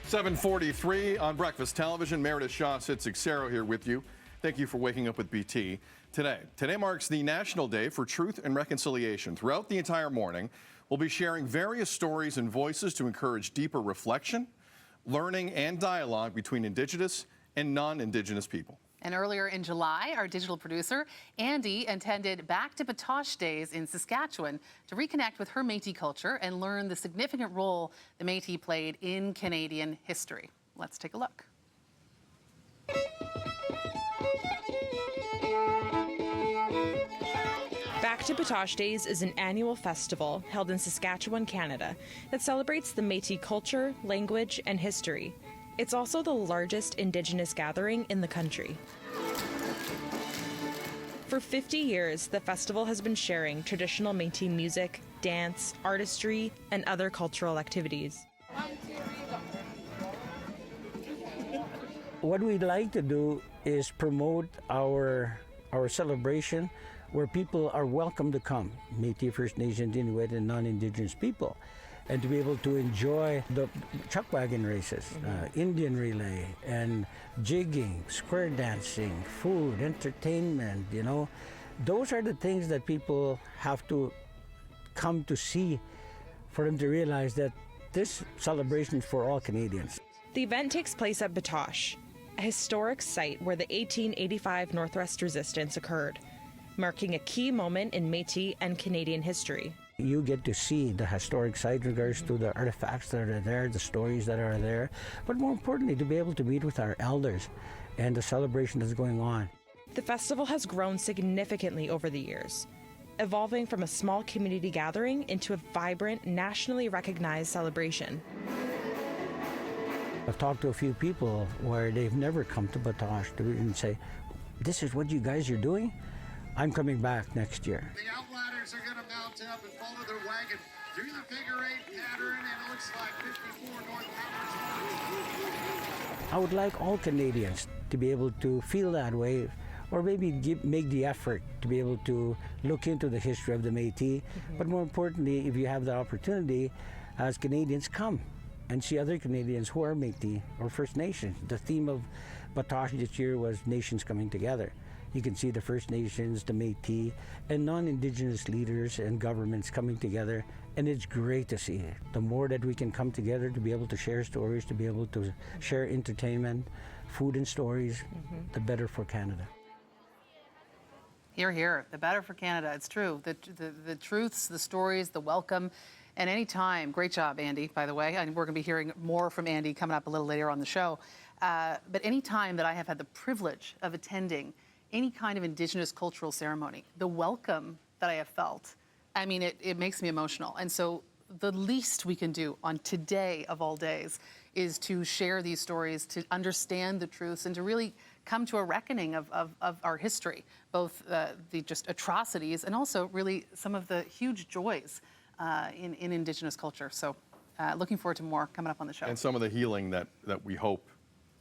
7:43 on Breakfast Television. Meredith, Sid, Cixero here with you. Thank you for waking up with BT today. Today marks the National Day for Truth and Reconciliation. Throughout the entire morning, we'll be sharing various stories and voices to encourage deeper reflection, learning, and dialogue between Indigenous and non-Indigenous people. And earlier in July, our digital producer, Andy, attended back to Batoche Days in Saskatchewan to reconnect with her Métis culture and learn the significant role the Métis played in Canadian history. Let's take a look. Back to Batoche Days is an annual festival held in Saskatchewan, Canada, that celebrates the Métis culture, language, and history. It's also the largest Indigenous gathering in the country. For 50 years, the festival has been sharing traditional Métis music, dance, artistry, and other cultural activities. What we'd like to do is promote our celebration where people are welcome to come, Métis, First Nations, Inuit, and non-Indigenous people, and to be able to enjoy the chuck wagon races, Indian relay, and jigging, square dancing, food, entertainment, you know. Those are the things that people have to come to see for them to realize that this celebration is for all Canadians. The event takes place at Batoche, a historic site where the 1885 Northwest Resistance occurred, marking a key moment in Métis and Canadian history. You get to see the historic site in regards to the artifacts that are there, the stories that are there, but more importantly, to be able to meet with our elders and the celebration that's going on. The festival has grown significantly over the years, evolving from a small community gathering into a vibrant, nationally recognized celebration. I've talked to a few people where they've never come to Batoche and say, "This is what you guys are doing? I'm coming back next year." The outriders are going to mount up and follow their wagon through the figure eight pattern, and it looks like 54 North Powers. I would like all Canadians to be able to feel that way, or maybe make the effort to be able to look into the history of the Métis. But more importantly, if you have the opportunity, as Canadians, come and see other Canadians who are Métis or First Nations. The theme of Batoche this year was Nations Coming Together. You can see the First Nations, the Métis, and non-Indigenous leaders and governments coming together, and it's great to see it. The more that we can come together to be able to share stories, to be able to share entertainment, food and stories, the better for Canada. Hear, hear. The better for Canada. It's true. The truths, the stories, the welcome. And anytime, great job, Andy, by the way. And we're going to be hearing more from Andy coming up a little later on the show. But any time that I have had the privilege of attending any kind of Indigenous cultural ceremony, the welcome that I have felt, I mean, it makes me emotional. And so the least we can do on today of all days is to share these stories, to understand the truths, and to really come to a reckoning of our history, both the just atrocities and also really some of the huge joys in Indigenous culture. So looking forward to more coming up on the show. And some of the healing that we hope,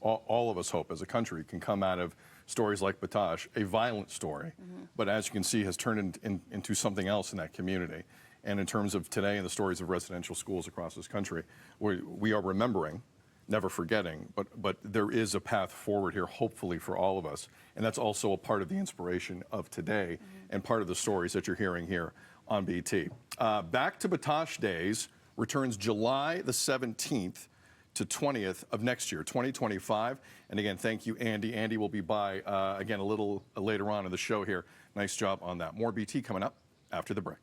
all of us hope as a country, can come out of stories like Batoche, a violent story, but as you can see has turned into something else in that community. And in terms of today and the stories of residential schools across this country, we are remembering, never forgetting, but there is a path forward here, hopefully for all of us. And that's also a part of the inspiration of today and part of the stories that you're hearing here on BT. Back to Batoche Days returns July the 17th to 20th of next year, 2025. And again, thank you, Andy. Andy will be by, again, a little later on in the show here. Nice job on that. More BT coming up after the break.